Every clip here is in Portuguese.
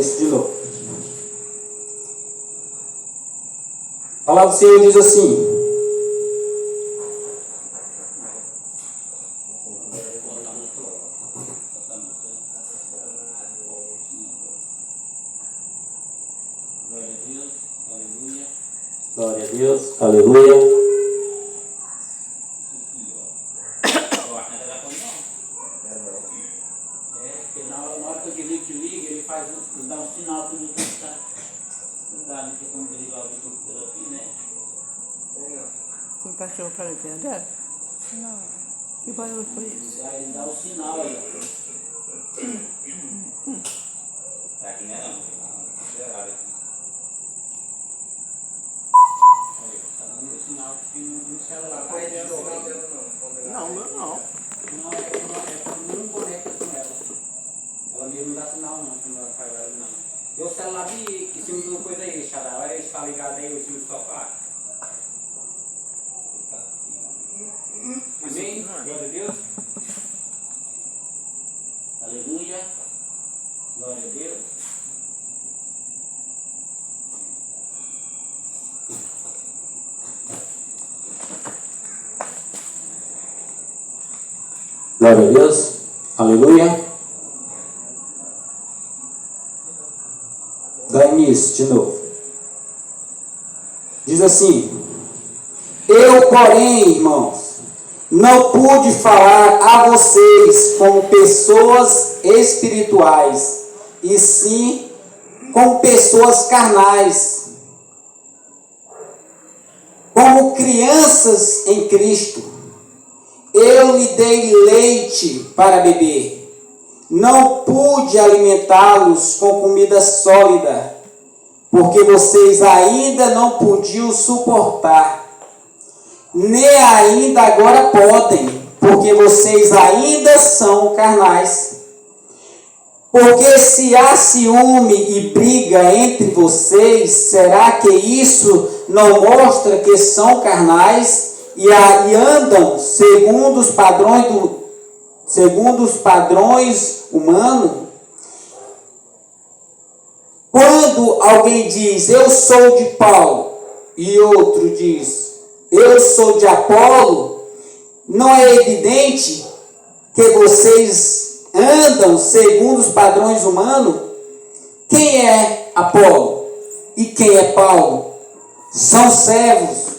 isso de novo. A palavra do Senhor diz assim: glória a Deus, aleluia. Na hora que eu desligo, ele dá um sinal para o YouTube estar ligado, que como ele vai ver aqui, né? Tem cachorro para ele, dela? Não. Que barulho foi isso? Ele dá o sinal aí. Aqui não é não, zerado aqui. Tá dando o sinal que tem um celular. Não, meu não. Não, não conecta com ela. Ela mesmo não dá sinal não, quando ela faz ela não. O celular de em cima de uma coisa aí, Xará. Olha aí, está ligado aí, o seu sofá. Amém? Glória a Deus. Aleluia. Glória a Deus. Glória a Deus, aleluia. Dá início de novo. Diz assim: eu, porém, irmãos, não pude falar a vocês como pessoas espirituais, e sim como pessoas carnais, como crianças em Cristo. Eu lhe dei leite para beber. Não pude alimentá-los com comida sólida, porque vocês ainda não podiam suportar. Nem ainda agora podem, porque vocês ainda são carnais. Porque se há ciúme e briga entre vocês, será que isso não mostra que são carnais e andam segundo os padrões humanos? Quando alguém diz, eu sou de Paulo, e outro diz, eu sou de Apolo, não é evidente que vocês andam segundo os padrões humanos? Quem é Apolo e quem é Paulo? São servos,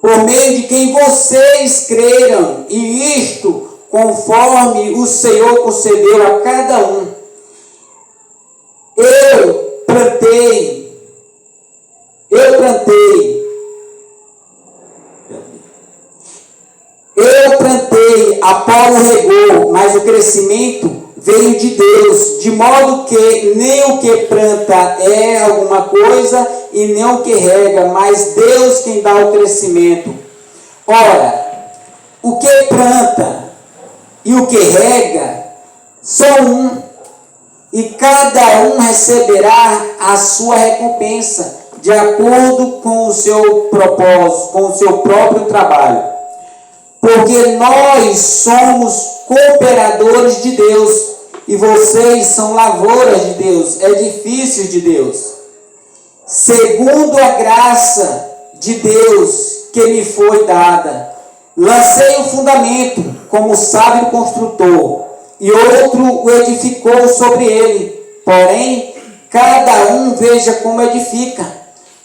por meio de quem vocês creram, e isto conforme o Senhor concedeu a cada um. Eu plantei, Apolo regou, mas o crescimento veio de Deus, de modo que nem o que planta é alguma coisa e nem o que rega, mas Deus quem dá o crescimento. Ora, o que planta e o que rega são um, e cada um receberá a sua recompensa de acordo com o seu propósito, com o seu próprio trabalho. Porque nós somos cooperadores de Deus e vocês são lavouras de Deus, edifícios de Deus. Segundo a graça de Deus que me foi dada, lancei o fundamento como sábio construtor, e outro o edificou sobre ele. Porém, cada um veja como edifica,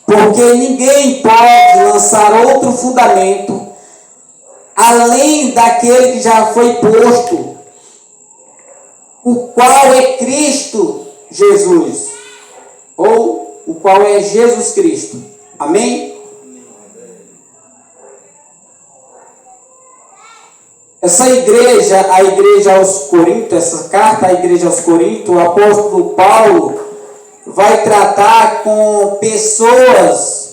porque ninguém pode lançar outro fundamento além daquele que já foi posto, o qual é Cristo Jesus, ou o qual é Jesus Cristo. Amém? Essa igreja, a igreja aos Coríntios, essa carta à igreja aos Coríntios, o apóstolo Paulo vai tratar com pessoas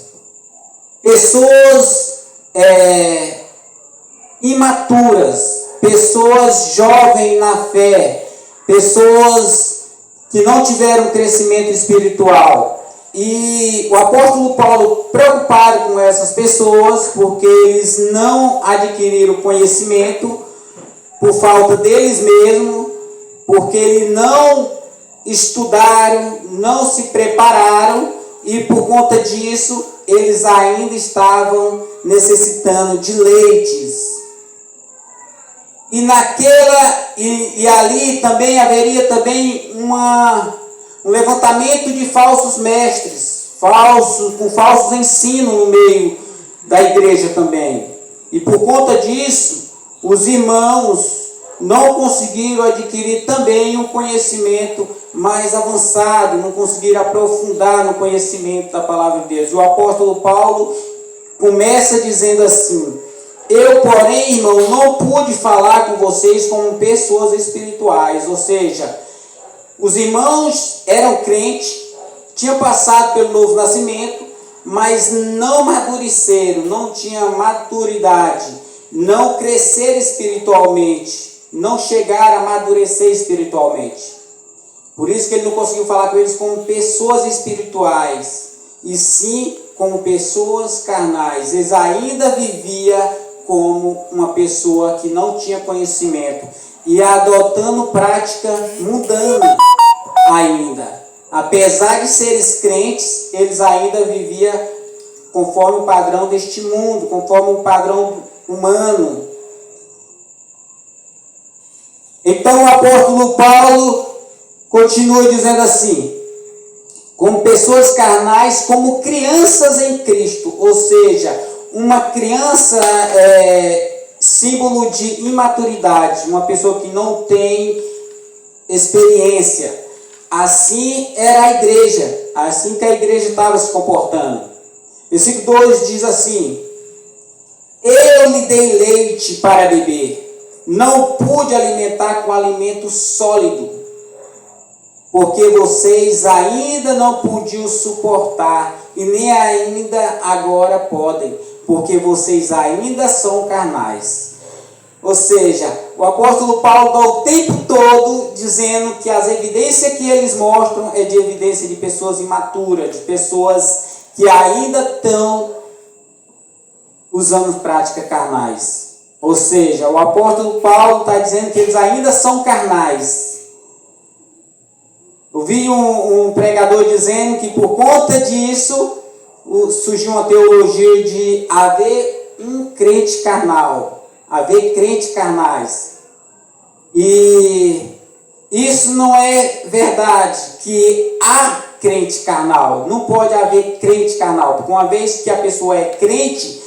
imaturas, pessoas jovens na fé, pessoas que não tiveram crescimento espiritual. E o apóstolo Paulo, preocupado com essas pessoas, porque eles não adquiriram conhecimento por falta deles mesmos, porque ele não estudaram, não se prepararam e por conta disso eles ainda estavam necessitando de leites. E ali também haveria também um levantamento de falsos mestres, com falsos ensinos no meio da igreja também. E por conta disso, os irmãos não conseguiram adquirir também um conhecimento mais avançado, não conseguiram aprofundar no conhecimento da palavra de Deus. O apóstolo Paulo começa dizendo assim: eu, porém, irmão, não pude falar com vocês como pessoas espirituais. Ou seja, os irmãos eram crentes, tinham passado pelo novo nascimento, mas não amadureceram, não tinham maturidade, não cresceram espiritualmente, não chegaram a amadurecer espiritualmente. Por isso que ele não conseguiu falar com eles como pessoas espirituais, e sim como pessoas carnais. Eles ainda viviam como uma pessoa que não tinha conhecimento e adotando prática mundana ainda. Apesar de serem crentes, eles ainda viviam conforme o padrão deste mundo, conforme o padrão humano. Então o apóstolo Paulo continua dizendo assim: como pessoas carnais, como crianças em Cristo. Ou seja, uma criança é símbolo de imaturidade, uma pessoa que não tem experiência. Assim era a igreja, assim que a igreja estava se comportando. Versículo 2 diz assim: eu lhe dei leite para beber, não pude alimentar com alimento sólido, porque vocês ainda não podiam suportar, e nem ainda agora podem, porque vocês ainda são carnais. Ou seja, o apóstolo Paulo está o tempo todo dizendo que as evidências que eles mostram é de evidência de pessoas imaturas, de pessoas que ainda estão usando práticas carnais. Ou seja, o apóstolo Paulo está dizendo que eles ainda são carnais. Eu vi um pregador dizendo que por conta disso surgiu uma teologia de haver um crente carnal, haver crentes carnais. E isso não é verdade, que há crente carnal. Não pode haver crente carnal, porque uma vez que a pessoa é crente,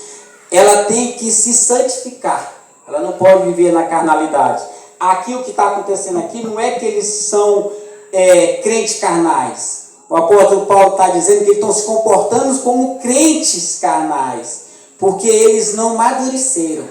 ela tem que se santificar. Ela não pode viver na carnalidade. Aqui o que está acontecendo aqui não é que eles são crentes carnais. O apóstolo Paulo está dizendo que eles estão se comportando como crentes carnais, porque eles não amadureceram.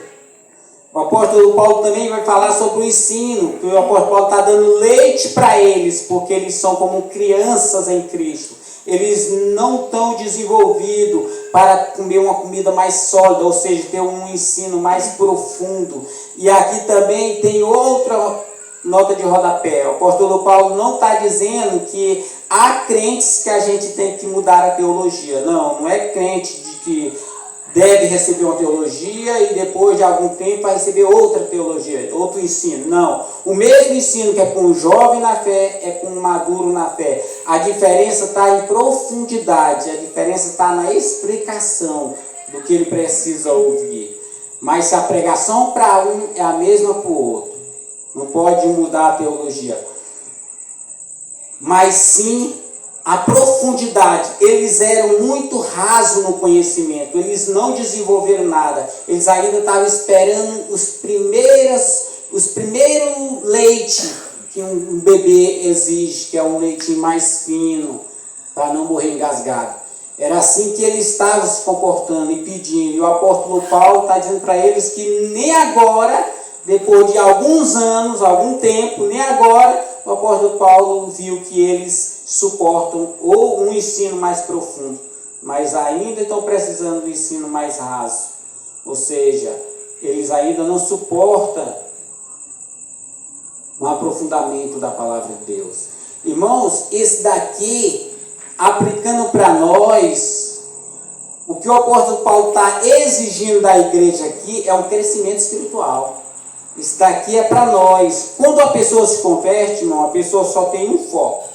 O apóstolo Paulo também vai falar sobre o ensino, que o apóstolo Paulo está dando leite para eles, porque eles são como crianças em Cristo. Eles não estão desenvolvidos para comer uma comida mais sólida, ou seja, ter um ensino mais profundo. E aqui também tem outra nota de rodapé. O apóstolo Paulo não está dizendo que há crentes que a gente tem que mudar a teologia. Não é crente de que deve receber uma teologia e depois de algum tempo vai receber outra teologia, outro ensino. Não. O mesmo ensino que é com o jovem na fé é com o maduro na fé. A diferença está em profundidade, a diferença está na explicação do que ele precisa ouvir. Mas se a pregação para um é a mesma para o outro, não pode mudar a teologia. Mas sim a profundidade. Eles eram muito rasos no conhecimento, eles não desenvolveram nada, eles ainda estavam esperando os primeiros leite que um bebê exige, que é um leitinho mais fino, para não morrer engasgado. Era assim que eles estavam se comportando e pedindo. E o apóstolo Paulo está dizendo para eles que nem agora, depois de alguns anos, algum tempo, nem agora, o apóstolo Paulo viu que eles suportam ou um ensino mais profundo, mas ainda estão precisando do ensino mais raso. Ou seja, eles ainda não suportam um aprofundamento da palavra de Deus. Irmãos, esse daqui, aplicando para nós, o que o apóstolo Paulo está exigindo da igreja aqui é um crescimento espiritual. Isso daqui é para nós. Quando a pessoa se converte, irmão, a pessoa só tem um foco.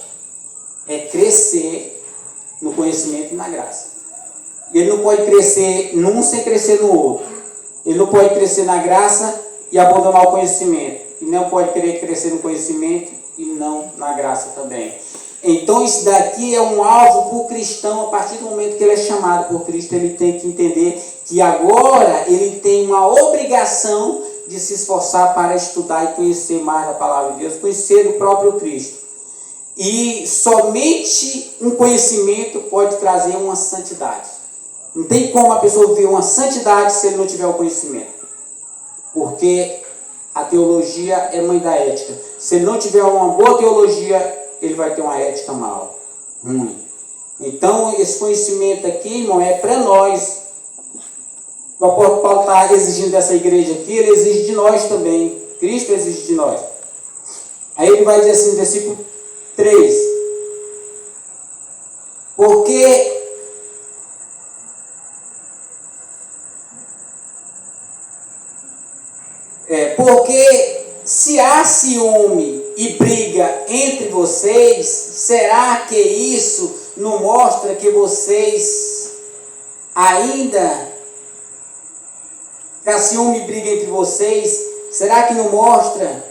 é crescer no conhecimento e na graça. Ele não pode crescer num sem crescer no outro. Ele não pode crescer na graça e abandonar o conhecimento. E não pode querer crescer no conhecimento e não na graça também. Então isso daqui é um alvo para o cristão. A partir do momento que ele é chamado por Cristo, ele tem que entender que agora ele tem uma obrigação de se esforçar para estudar e conhecer mais a palavra de Deus, conhecer o próprio Cristo. E somente um conhecimento pode trazer uma santidade. Não tem como a pessoa ver uma santidade se ele não tiver o conhecimento. Porque a teologia é mãe da ética. Se ele não tiver uma boa teologia, ele vai ter uma ética mal, ruim. Então, esse conhecimento aqui, irmão, é para nós. O apóstolo Paulo está exigindo dessa igreja aqui, ele exige de nós também. Cristo exige de nós. Aí ele vai dizer assim, no versículo 3. Porque se há ciúme e briga entre vocês, será que isso não mostra que vocês ainda... há ciúme e briga entre vocês, será que não mostra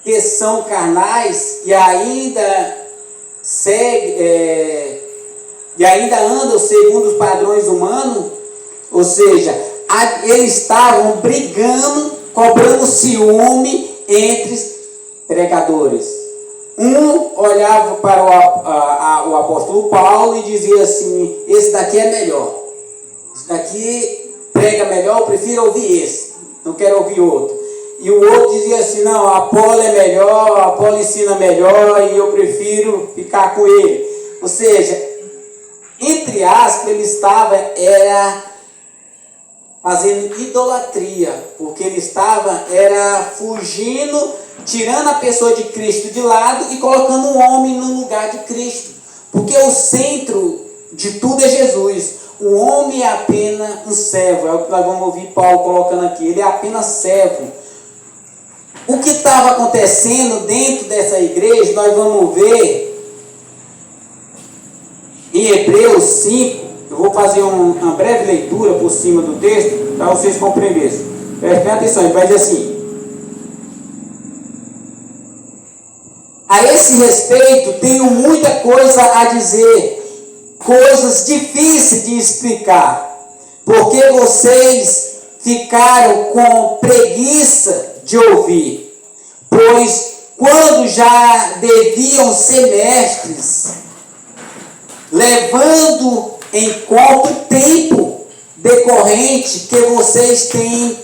que são carnais e ainda andam segundo os padrões humanos? Ou seja, eles estavam brigando, cobrando ciúme entre pregadores. Um olhava para o apóstolo Paulo e dizia assim: esse daqui é melhor, esse daqui prega melhor, eu prefiro ouvir esse, não quero ouvir outro. E o outro dizia assim: não, Apolo é melhor, Apolo ensina melhor e eu prefiro ficar com ele. Ou seja, entre aspas, ele estava fazendo idolatria, porque ele estava fugindo, tirando a pessoa de Cristo de lado e colocando um homem no lugar de Cristo, porque o centro de tudo é Jesus. O homem é apenas um servo, é o que nós vamos ouvir Paulo colocando aqui, ele é apenas servo. O que estava acontecendo dentro dessa igreja, nós vamos ver em Hebreus 5, eu vou fazer uma breve leitura por cima do texto, para vocês compreenderem. Prestem atenção, ele vai dizer assim: a esse respeito, tenho muita coisa a dizer, coisas difíceis de explicar, porque vocês ficaram com preguiça de ouvir, pois quando já deviam ser mestres, levando em conta o tempo decorrente que vocês têm,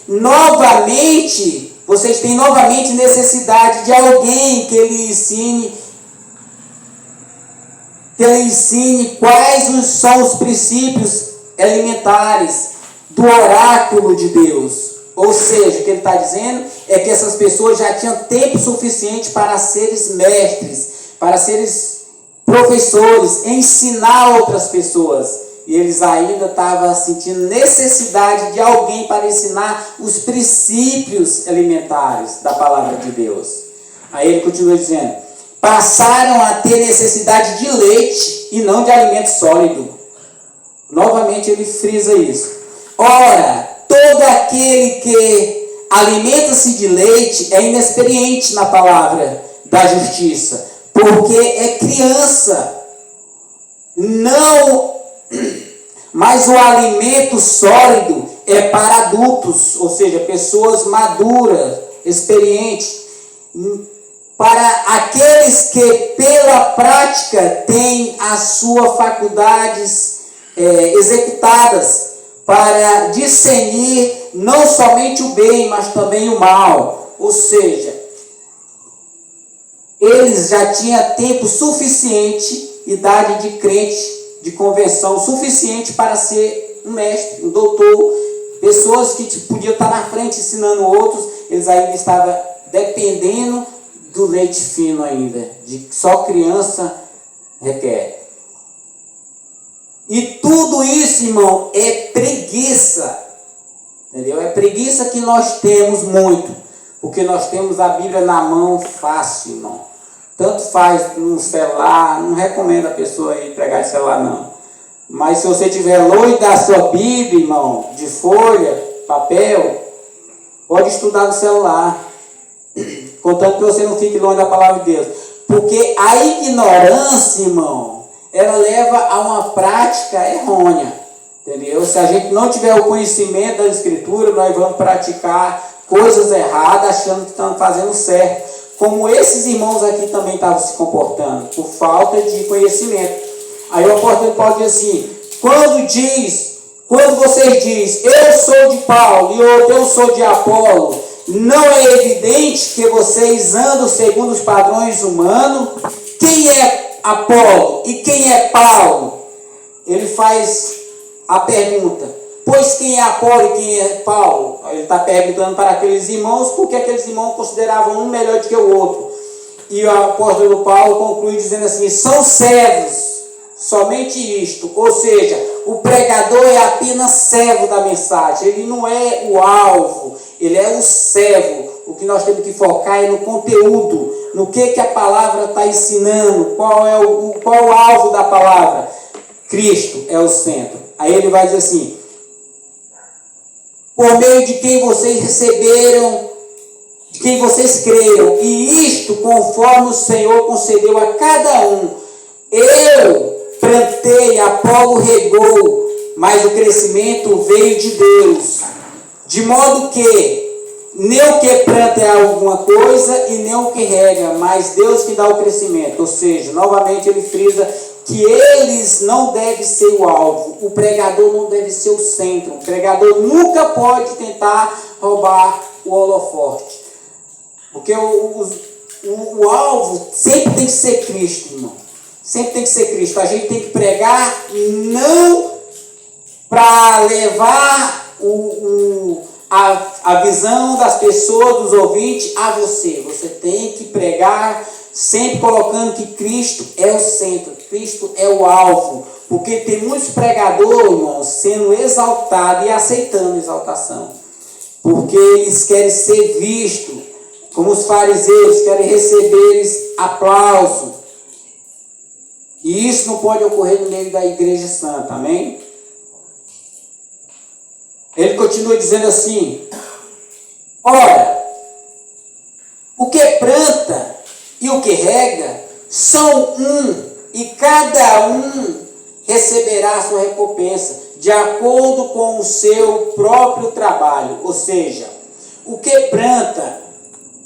novamente, vocês têm novamente necessidade de alguém que lhe ensine quais são os princípios elementares do oráculo de Deus. Ou seja, o que ele está dizendo é que essas pessoas já tinham tempo suficiente para serem mestres, para serem professores, ensinar outras pessoas. E eles ainda estavam sentindo necessidade de alguém para ensinar os princípios elementares da palavra de Deus. Aí ele continua dizendo: passaram a ter necessidade de leite e não de alimento sólido. Novamente ele frisa isso. Ora, todo aquele que alimenta-se de leite é inexperiente na palavra da justiça, porque é criança. Não, mas o alimento sólido é para adultos, ou seja, pessoas maduras, experientes, para aqueles que pela prática têm as suas faculdades executadas para discernir não somente o bem, mas também o mal. Ou seja, eles já tinham tempo suficiente, idade de crente, de conversão suficiente para ser um mestre, um doutor, pessoas que podiam estar na frente ensinando outros. Eles ainda estavam dependendo do leite fino ainda, de que só criança requer. E tudo isso, irmão, é preguiça, entendeu? É preguiça que nós temos muito, Porque nós temos a Bíblia na mão fácil, irmão. Tanto faz no celular, não recomendo a pessoa ir pregar de celular, não. Mas se você tiver longe da sua Bíblia, irmão, de folha, papel, pode estudar no celular. Contanto que você não fique longe da palavra de Deus. Porque a ignorância, irmão, ela leva a uma prática errônea. Entendeu? Se a gente não tiver o conhecimento da Escritura, nós vamos praticar coisas erradas, achando que estamos fazendo certo. Como esses irmãos aqui também estavam se comportando, por falta de conhecimento. Aí o apóstolo Paulo diz assim, quando vocês dizem, eu sou de Paulo e eu sou de Apolo, não é evidente que vocês andam segundo os padrões humanos? Quem é Apolo e quem é Paulo? Ele faz a pergunta, pois quem é Apolo e quem é Paulo? Ele está perguntando para aqueles irmãos, porque aqueles irmãos consideravam um melhor do que o outro. E o apóstolo Paulo conclui dizendo assim, são servos, somente isto. Ou seja, o pregador é apenas servo da mensagem, ele não é o alvo, ele é o servo. O que nós temos que focar é no conteúdo, no que a palavra está ensinando, qual é o alvo da palavra. Cristo é o centro. Aí ele vai dizer assim, por meio de quem vocês receberam, de quem vocês creram, e isto conforme o Senhor concedeu a cada um. Eu plantei, Apolo regou, mas o crescimento veio de Deus. De modo que nem o que planta é alguma coisa e nem o que rega, mas Deus que dá o crescimento. Ou seja, novamente ele frisa que eles não devem ser o alvo, o pregador não deve ser o centro, o pregador nunca pode tentar roubar o holofote, porque o alvo sempre tem que ser Cristo, irmão, sempre tem que ser Cristo. A gente tem que pregar não para levar a visão das pessoas, dos ouvintes, a você tem que pregar sempre colocando que Cristo é o centro, Cristo é o alvo, porque tem muitos pregadores, irmãos, sendo exaltados e aceitando exaltação, porque eles querem ser vistos, como os fariseus, querem receber aplauso, e isso não pode ocorrer no meio da igreja santa, amém? Ele continua dizendo assim, ora, o que planta e o que rega são um, e cada um receberá a sua recompensa, de acordo com o seu próprio trabalho. Ou seja, o que planta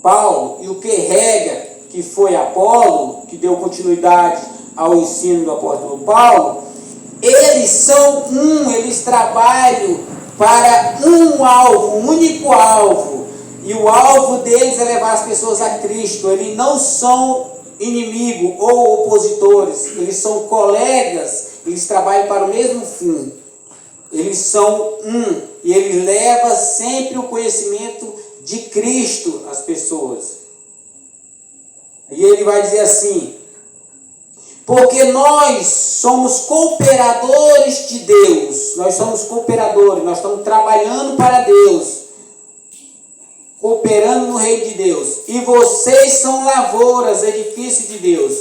Paulo e o que rega, que foi Apolo, que deu continuidade ao ensino do apóstolo Paulo, eles são um, eles trabalham para um alvo, um único alvo. E o alvo deles é levar as pessoas a Cristo. Eles não são inimigos ou opositores, eles são colegas, eles trabalham para o mesmo fim. Eles são um, e eles levam sempre o conhecimento de Cristo às pessoas. E ele vai dizer assim, porque nós somos cooperadores de Deus, nós somos cooperadores, nós estamos trabalhando para Deus, cooperando no reino de Deus, e vocês são lavouras, edifício de Deus,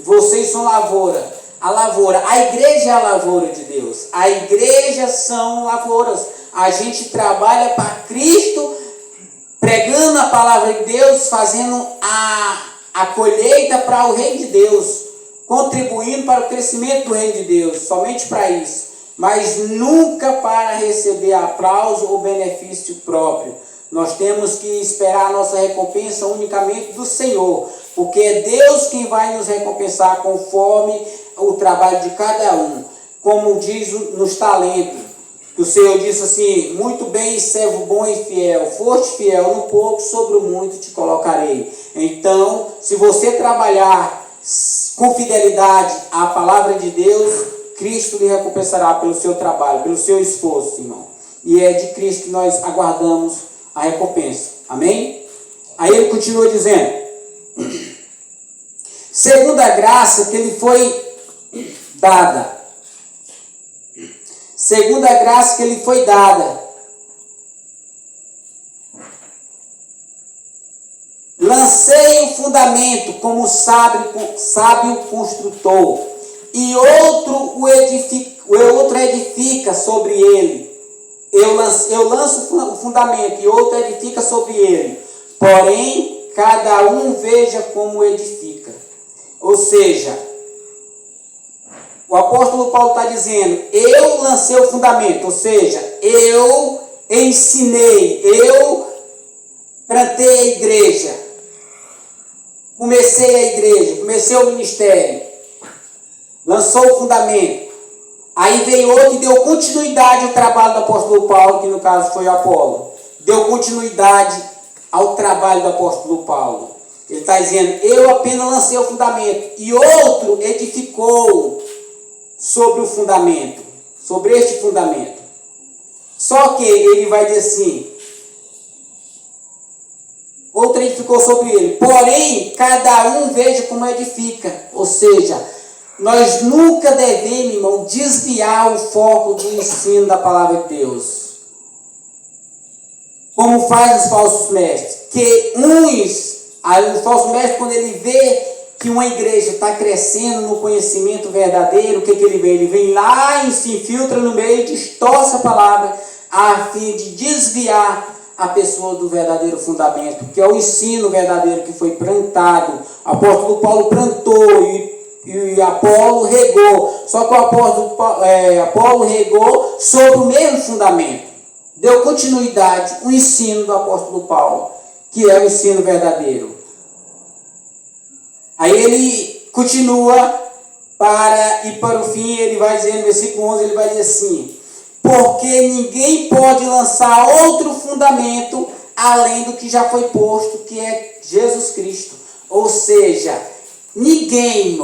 vocês são lavoura, a igreja é a lavoura de Deus, a igreja são lavouras, a gente trabalha para Cristo, pregando a palavra de Deus, fazendo a colheita para o reino de Deus, contribuindo para o crescimento do reino de Deus, somente para isso, mas nunca para receber aplauso ou benefício próprio. Nós temos que esperar a nossa recompensa unicamente do Senhor, porque é Deus quem vai nos recompensar conforme o trabalho de cada um, como diz nos talentos. O Senhor disse assim, muito bem, servo bom e fiel, foste fiel no pouco, sobre o muito te colocarei. Então, se você trabalhar com fidelidade à palavra de Deus, Cristo lhe recompensará pelo seu trabalho, pelo seu esforço, irmão. E é de Cristo que nós aguardamos a recompensa. Amém? Aí ele continua dizendo, segundo a graça que lhe foi dada, segundo a graça que lhe foi dada, Lancei o fundamento como sábio construtor, e outro edifica sobre ele. Eu lanço o fundamento, e outro edifica sobre ele. Porém, cada um veja como edifica. Ou seja, o apóstolo Paulo está dizendo, eu lancei o fundamento, ou seja, eu ensinei, eu plantei a igreja, comecei a igreja, comecei o ministério, lançou o fundamento. Aí veio outro e deu continuidade ao trabalho do apóstolo Paulo, que no caso foi Apolo. Deu continuidade ao trabalho do apóstolo Paulo. Ele está dizendo, eu apenas lancei o fundamento, e outro edificou sobre o fundamento, sobre este fundamento. Só que ele vai dizer assim, outro edificou sobre ele, porém, cada um veja como edifica. Ou seja, nós nunca devemos, irmão, desviar o foco do ensino da palavra de Deus. Como faz os falsos mestres. Que o falso mestre, quando ele vê que uma igreja está crescendo no conhecimento verdadeiro, o que ele vem? Ele vem lá e se infiltra no meio, distorce a palavra, a fim de desviar a pessoa do verdadeiro fundamento, que é o ensino verdadeiro que foi plantado. O apóstolo Paulo plantou e Apolo regou. Só que o Apolo regou sobre o mesmo fundamento. Deu continuidade ao ensino do apóstolo Paulo, que é o ensino verdadeiro. Aí ele continua para o fim, ele vai dizer no versículo 11, ele vai dizer assim, porque ninguém pode lançar outro fundamento além do que já foi posto, que é Jesus Cristo. Ou seja, ninguém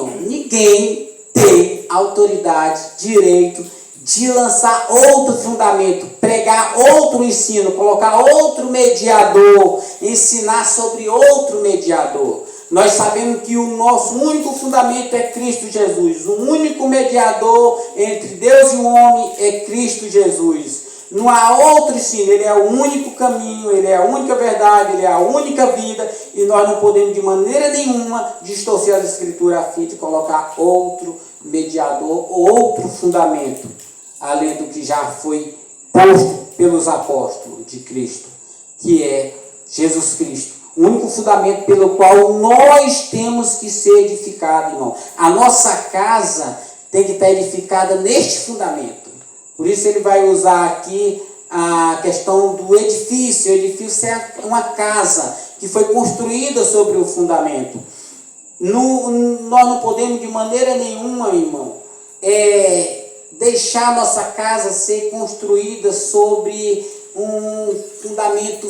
tem autoridade, direito de lançar outro fundamento, pregar outro ensino, colocar outro mediador, ensinar sobre outro mediador. Nós sabemos que o nosso único fundamento é Cristo Jesus. O único mediador entre Deus e o homem é Cristo Jesus. Não há outro ensino, ele é o único caminho, ele é a única verdade, ele é a única vida, e nós não podemos de maneira nenhuma distorcer as escrituras a fim de colocar outro mediador, outro fundamento, além do que já foi posto pelos apóstolos de Cristo, que é Jesus Cristo. O único fundamento pelo qual nós temos que ser edificados, irmão. A nossa casa tem que estar edificada neste fundamento. Por isso ele vai usar aqui a questão do edifício. O edifício é uma casa que foi construída sobre o fundamento. Nós não podemos de maneira nenhuma, irmão, deixar nossa casa ser construída sobre um fundamento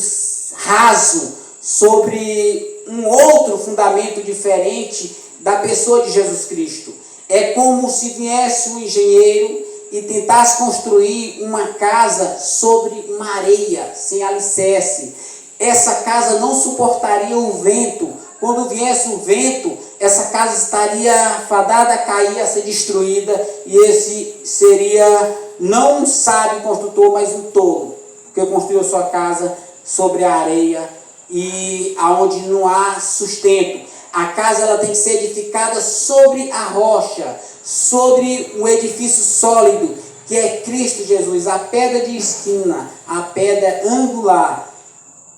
raso, sobre um outro fundamento diferente da pessoa de Jesus Cristo. É como se viesse um engenheiro e tentasse construir uma casa sobre uma areia, sem alicerce. Essa casa não suportaria o vento. Quando viesse o vento, essa casa estaria fadada a cair, a ser destruída, e esse seria não um sábio construtor, mas um tolo, porque construiu sua casa sobre a areia e aonde não há sustento. A casa ela tem que ser edificada sobre a rocha, sobre um edifício sólido, que é Cristo Jesus, a pedra de esquina, a pedra angular,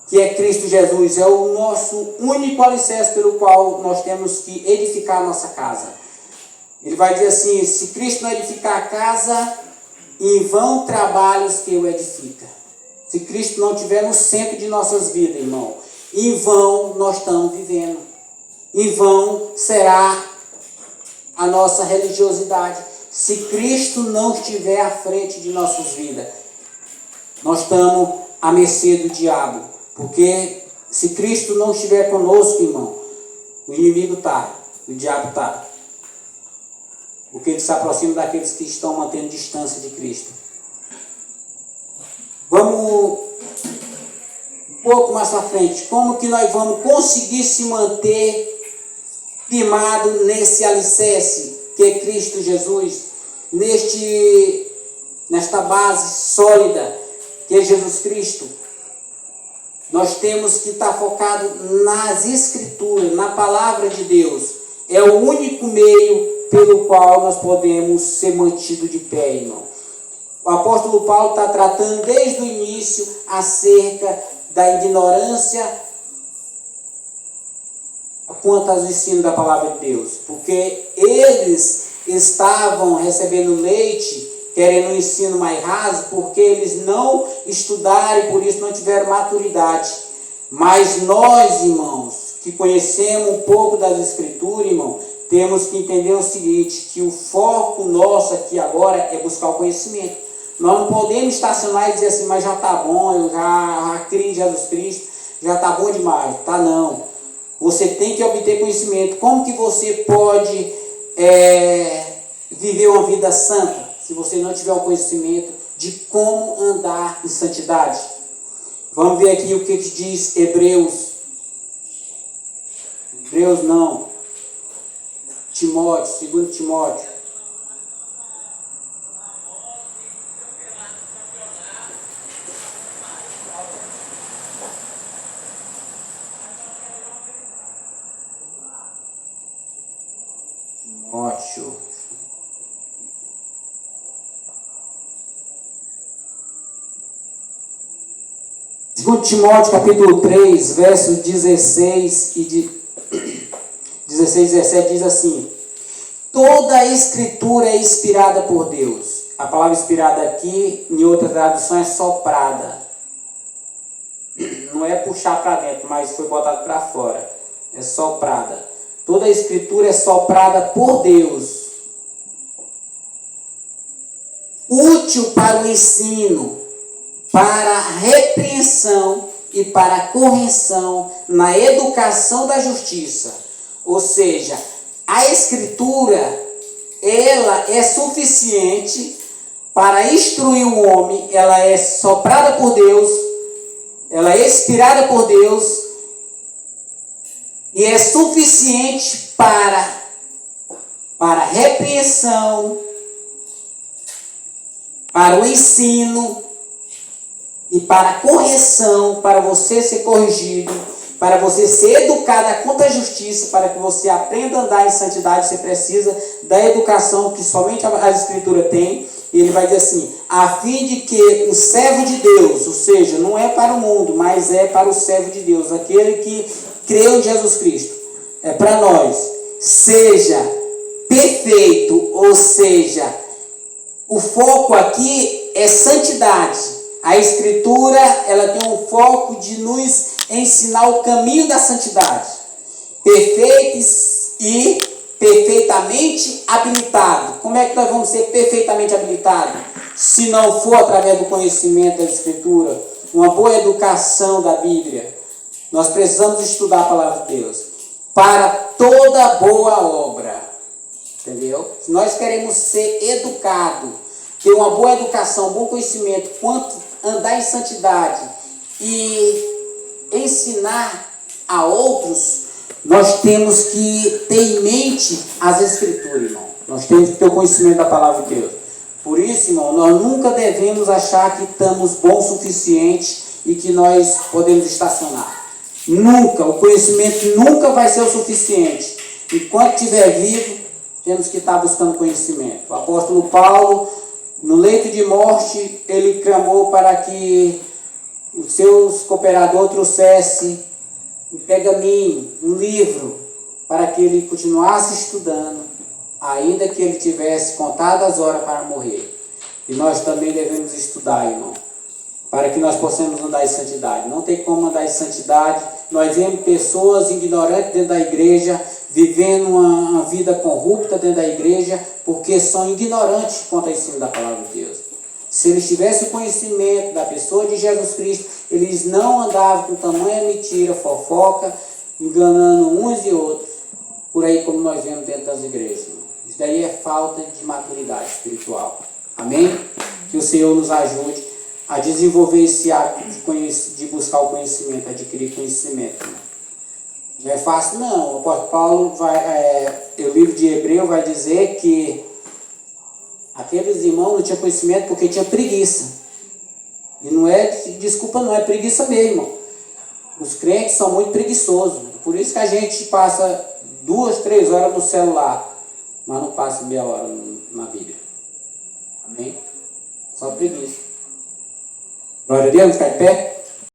que é Cristo Jesus. É o nosso único alicerce pelo qual nós temos que edificar a nossa casa. Ele vai dizer assim, se Cristo não edificar a casa, em vão trabalhos que o edifica. Se Cristo não estiver no centro de nossas vidas, irmão, em vão nós estamos vivendo. Em vão será a nossa religiosidade. Se Cristo não estiver à frente de nossas vidas, nós estamos à mercê do diabo. Porque se Cristo não estiver conosco, irmão, o inimigo está, o diabo está. Porque ele se aproxima daqueles que estão mantendo distância de Cristo. Vamos um pouco mais para frente. Como que nós vamos conseguir se manter firmado nesse alicerce que é Cristo Jesus, nesta base sólida que é Jesus Cristo? Nós temos que estar focado nas Escrituras, na Palavra de Deus. É o único meio pelo qual nós podemos ser mantidos de pé, irmão. O apóstolo Paulo está tratando desde o início acerca da ignorância quanto aos ensinos da Palavra de Deus. Porque eles estavam recebendo leite, querendo um ensino mais raso, porque eles não estudaram e por isso não tiveram maturidade. Mas nós, irmãos, que conhecemos um pouco das Escrituras, irmão, temos que entender o seguinte, que o foco nosso aqui agora é buscar o conhecimento. Nós não podemos estacionar e dizer assim, mas já está bom, eu já criei em Jesus Cristo, já está bom demais. Tá não. Você tem que obter conhecimento. Como que você pode viver uma vida santa se você não tiver o conhecimento de como andar em santidade? Vamos ver aqui o que diz Hebreus. Hebreus não. Timóteo, 2 Timóteo. Timóteo. Segundo Timóteo, capítulo 3, versos 16 e 17 diz assim: toda a Escritura é inspirada por Deus. A palavra inspirada aqui, em outra tradução, é soprada. Não é puxar para dentro, mas foi botado para fora. É soprada. Toda a Escritura é soprada por Deus. Útil para o ensino, para a repreensão e para a correção na educação da justiça. Ou seja, a Escritura, ela é suficiente para instruir o homem, ela é soprada por Deus, ela é inspirada por Deus e é suficiente para repreensão, para o ensino e para a correção, para você ser corrigido, para você ser educado quanto à justiça, para que você aprenda a andar em santidade. Você precisa da educação que somente a Escritura tem. E ele vai dizer assim, a fim de que o servo de Deus, ou seja, não é para o mundo, mas é para o servo de Deus, aquele que creu em Jesus Cristo, é para nós, seja perfeito, ou seja, o foco aqui é santidade. A Escritura, ela tem um foco de nos ensinar o caminho da santidade. Perfeitos e perfeitamente habilitado. Como é que nós vamos ser perfeitamente habilitados? Se não for através do conhecimento da Escritura, uma boa educação da Bíblia. Nós precisamos estudar a Palavra de Deus. Para toda boa obra. Entendeu? Se nós queremos ser educados, ter uma boa educação, um bom conhecimento, quanto andar em santidade e ensinar a outros, nós temos que ter em mente as Escrituras, irmão. Nós temos que ter o conhecimento da Palavra de Deus. Por isso, irmão, nós nunca devemos achar que estamos bons o suficiente e que nós podemos estacionar. Nunca, o conhecimento nunca vai ser o suficiente. Enquanto estiver vivo, temos que estar buscando conhecimento. O apóstolo Paulo, no leito de morte, ele clamou para que os seus cooperadores trouxessem um pergaminho, um livro, para que ele continuasse estudando, ainda que ele tivesse contado as horas para morrer. E nós também devemos estudar, irmão, para que nós possamos andar em santidade. Não tem como andar em santidade. Nós vemos pessoas ignorantes dentro da igreja, vivendo uma vida corrupta dentro da igreja, porque são ignorantes quanto ao ensino da Palavra de Deus. Se eles tivessem o conhecimento da pessoa de Jesus Cristo, eles não andavam com tamanha mentira, fofoca, enganando uns e outros, por aí como nós vemos dentro das igrejas. Isso daí é falta de maturidade espiritual. Amém? Que o Senhor nos ajude a desenvolver esse hábito de buscar o conhecimento, adquirir conhecimento. Não é fácil, não. O apóstolo Paulo, o livro de Hebreu vai dizer que aqueles irmãos não tinham conhecimento porque tinham preguiça. E não é, desculpa, não é preguiça mesmo, irmão. Os crentes são muito preguiçosos. Por isso que a gente passa 2, 3 horas no celular, mas não passa meia hora na Bíblia. Amém? Só preguiça. Glória a Deus, ficar em pé.